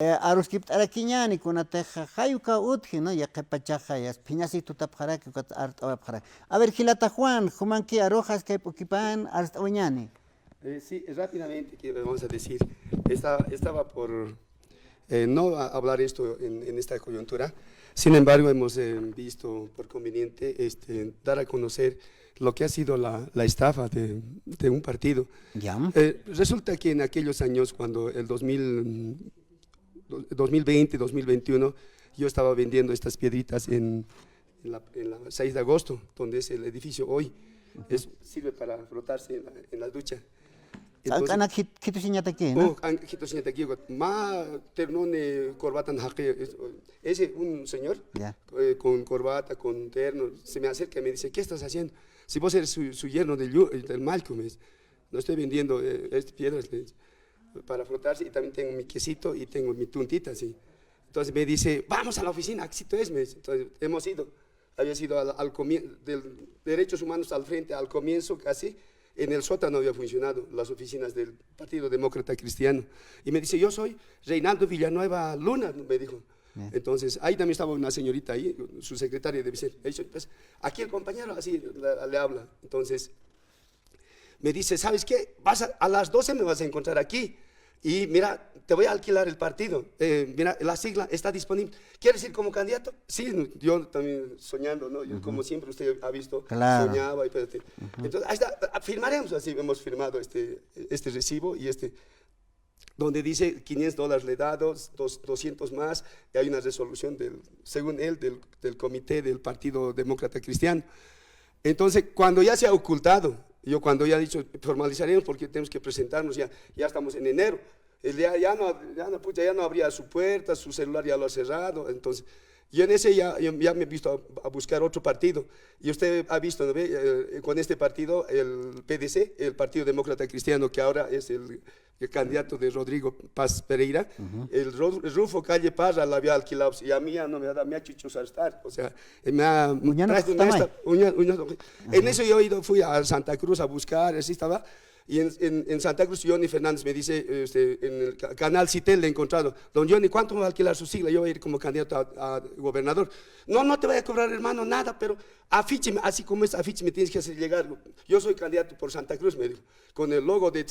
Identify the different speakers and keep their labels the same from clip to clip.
Speaker 1: Aruskip arakiñani kunateja hayuka utji no ya qepachaja ya piñasito tapjaraki kat art awapjara. A ver Gilata Juan, Jumanki Arojas que pukipan art oñani.
Speaker 2: Sí, rápidamente que vamos a decir, estaba por no hablar esto en esta coyuntura. Sin embargo, hemos visto por conveniente dar a conocer lo que ha sido la estafa de un partido.
Speaker 1: Ya.
Speaker 2: Resulta que en aquellos años, cuando el 2020, 2021, yo estaba vendiendo estas piedritas en la 6 de agosto, donde es el edificio hoy. Sirve para frotarse en la ducha.
Speaker 1: Ana kitu siñata aquí, ¿no?
Speaker 2: Quito siñata aquí, ma ternone corbata ese un señor con corbata, con terno, se me acerca y me dice, ¿qué estás haciendo? Si vos eres su yerno del Malcolm, no estoy vendiendo piedras para frotarse, y también tengo mi quesito y tengo mi tuntita, sí. Entonces me dice, vamos a la oficina, éxito es, me dice. Entonces hemos ido, había sido al comienzo, del Derechos Humanos al frente, al comienzo casi. En el sótano había funcionado las oficinas del Partido Demócrata Cristiano. Y me dice, yo soy Reinaldo Villanueva Luna, me dijo. Entonces, ahí también estaba una señorita ahí, su secretaria de Vicente. Pues, aquí el compañero así le habla. Entonces, me dice, ¿sabes qué? A las 12 me vas a encontrar aquí. Y mira, te voy a alquilar el partido. Mira, la sigla está disponible. ¿Quieres ir como candidato? Sí, yo también soñando, ¿no? Yo, como siempre usted ha visto, soñaba. Entonces, ahí está, firmaremos así. Hemos firmado este recibo y donde dice $500 le da, 200 más, y hay una resolución, según él, del comité del Partido Demócrata Cristiano. Entonces, cuando ya se ha ocultado, cuando ya he dicho, formalizaremos porque tenemos que presentarnos, ya estamos en enero, ya no abría su puerta, su celular ya lo ha cerrado, entonces, yo en ese ya me he visto a buscar otro partido, y usted ha visto, ¿no ve? Con este partido, el PDC, el Partido Demócrata Cristiano, que ahora es el candidato de Rodrigo Paz Pereira, el Rufo Calle Parra la había alquilado, y a mí ya no me ha hecho estar, o sea, me ha en eso yo fui a Santa Cruz a buscar, así estaba. Y en Santa Cruz, Johnny Fernández me dice, en el canal Citel le he encontrado, don Johnny, ¿cuánto me va a alquilar su sigla? Yo voy a ir como candidato a gobernador. No te voy a cobrar, hermano, nada, pero afícheme, así como es afiche, me tienes que hacer llegar. Yo soy candidato por Santa Cruz, me dijo, con el logo de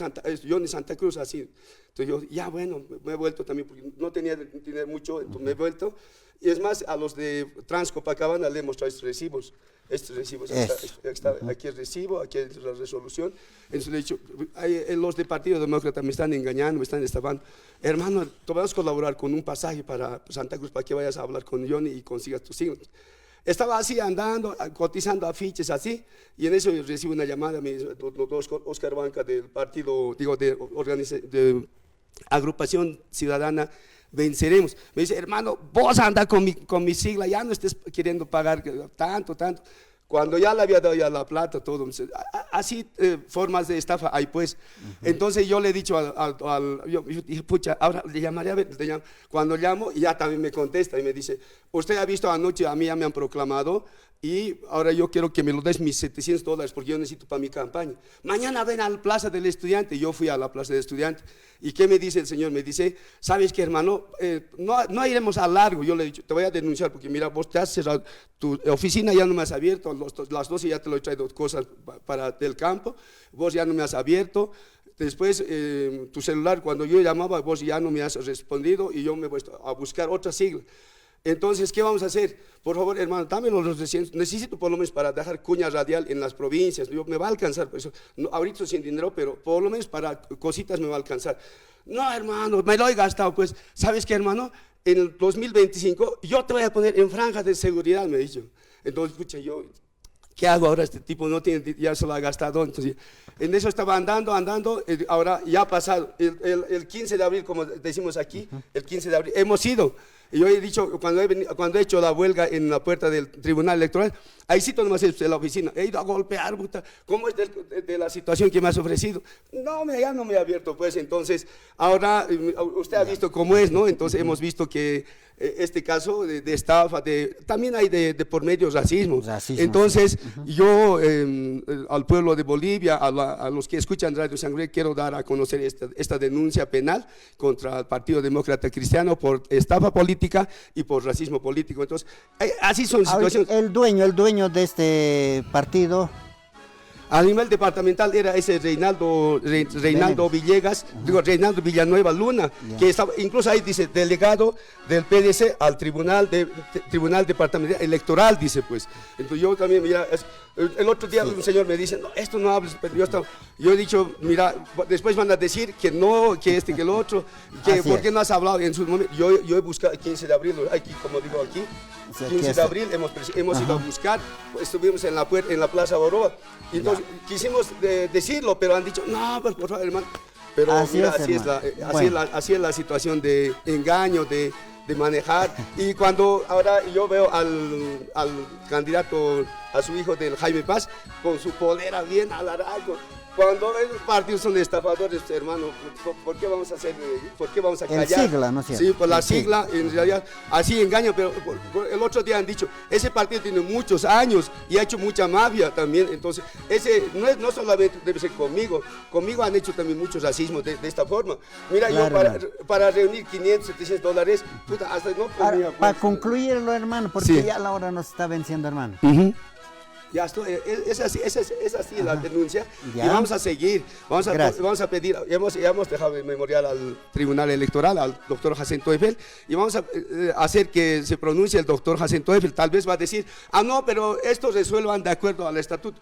Speaker 2: Johnny Santa Cruz, así. Entonces yo, ya bueno, me he vuelto también, porque no tenía dinero mucho, entonces me he vuelto. Y es más, a los de Transcopacabana le he mostrado estos recibos. Aquí el recibo, aquí es la resolución. Entonces le he dicho, los de Partido Demócrata me están engañando, me están estafando. Hermano, te vas a colaborar con un pasaje para Santa Cruz para que vayas a hablar con Johnny y consigas tu signo. Estaba así andando, cotizando afiches así, y en eso recibo una llamada, Oscar Banca del partido, de Agrupación Ciudadana Venceremos. Me dice, hermano, vos anda con mi sigla, ya no estés queriendo pagar tanto. Cuando ya le había dado ya la plata, todo. Así formas de estafa hay, pues. Entonces yo le he dicho yo dije, pucha, ahora le llamaré a ver. Cuando llamo, ya también me contesta y me dice, usted ha visto anoche, a mí ya me han proclamado, y ahora yo quiero que me lo des mis $700 porque yo necesito para mi campaña. Mañana ven a la Plaza del Estudiante. Yo fui a la Plaza del Estudiante. ¿Y qué me dice el señor? Me dice, ¿sabes qué, hermano? No iremos a largo. Yo le he dicho, te voy a denunciar porque mira, vos te has cerrado, tu oficina ya no me has abierto, las 12 ya te lo he traído cosas del campo, vos ya no me has abierto. Después, tu celular, cuando yo llamaba, vos ya no me has respondido y yo me he puesto a buscar otra sigla. Entonces, ¿qué vamos a hacer? Por favor, hermano, dame los recientes. Necesito por lo menos para dejar cuña radial en las provincias. Me va a alcanzar, pues, no, ahorita sin dinero, pero por lo menos para cositas me va a alcanzar. No, hermano, me lo he gastado. Pues, ¿sabes qué, hermano? En el 2025 yo te voy a poner en franjas de seguridad, me ha dicho. Entonces, escucha, yo, ¿qué hago ahora? Este tipo no tiene, ya se lo ha gastado. Entonces, en eso estaba andando, ahora ya ha pasado. El 15 de abril, como decimos aquí, el 15 de abril, hemos ido. Y yo he dicho, cuando he hecho la huelga en la puerta del Tribunal Electoral, ahí sí nomás en la oficina, he ido a golpear, puta, ¿cómo es de la situación que me has ofrecido? No, ya no me he abierto, pues, entonces, ahora, usted ha visto cómo es, ¿no? Entonces, hemos visto que este caso de estafa, también hay de por medio racismo. Entonces, yo al pueblo de Bolivia, a los que escuchan Radio Sangre, quiero dar a conocer esta denuncia penal contra el Partido Demócrata Cristiano por estafa política y por racismo político. Entonces, así son situaciones.
Speaker 1: El dueño de este partido.
Speaker 2: A nivel departamental era ese Reinaldo Villegas, Reinaldo Villanueva Luna, que estaba, incluso ahí dice, delegado del PDC al Tribunal Departamental Electoral, dice pues. Entonces yo también, mira, el otro día un señor me dice, no, esto no hables, pero yo he dicho, mira, después van a decir que no, que que el otro, que ¿por qué no has hablado en su momento? Yo he buscado el 15 de abril, aquí, como digo aquí, 15 de abril hemos ido a buscar, estuvimos en la Plaza Boroa, y entonces quisimos decirlo, pero han dicho, no, pues por favor, hermano. Pero así mira, así es la situación de engaño, de manejar. Y cuando ahora yo veo al candidato, a su hijo del Jaime Paz, con su polera bien alargada, cuando los partidos son estafadores, hermano, ¿por qué vamos a hacer, por qué vamos a callar?
Speaker 1: El sigla, ¿no es cierto?
Speaker 2: Sí, por la sigla, en realidad, así engaño, pero el otro día han dicho, ese partido tiene muchos años y ha hecho mucha mafia también, entonces, ese no solamente debe ser conmigo han hecho también mucho racismo de esta forma. Mira, claro, yo para reunir 500, 700 dólares, puta, hasta no podía.
Speaker 1: Para concluirlo, hermano, porque ya la hora nos está venciendo, hermano.
Speaker 2: Ya estoy, es así la denuncia. ¿Ya? Y vamos a seguir, vamos a pedir, hemos dejado el memorial al Tribunal Electoral, al doctor Jacinto Eiffel, y vamos a hacer que se pronuncie el doctor Jacinto Eiffel. Tal vez va a decir, no, pero estos resuelvan de acuerdo al estatuto.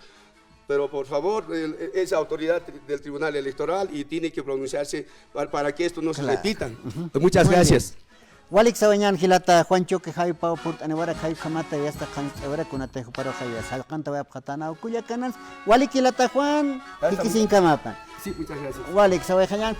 Speaker 2: Pero por favor, es autoridad del Tribunal Electoral y tiene que pronunciarse para que esto no se repita. Muchas gracias.
Speaker 1: Walik sawañan hilata Juancho que hay pau put anewara hay kamata y hasta kan ahora con ate paro hay salcanta va patana o cuya canal Walik hilata Juan y sin camapa.
Speaker 2: Sí, muchas gracias.
Speaker 1: Walik sawañan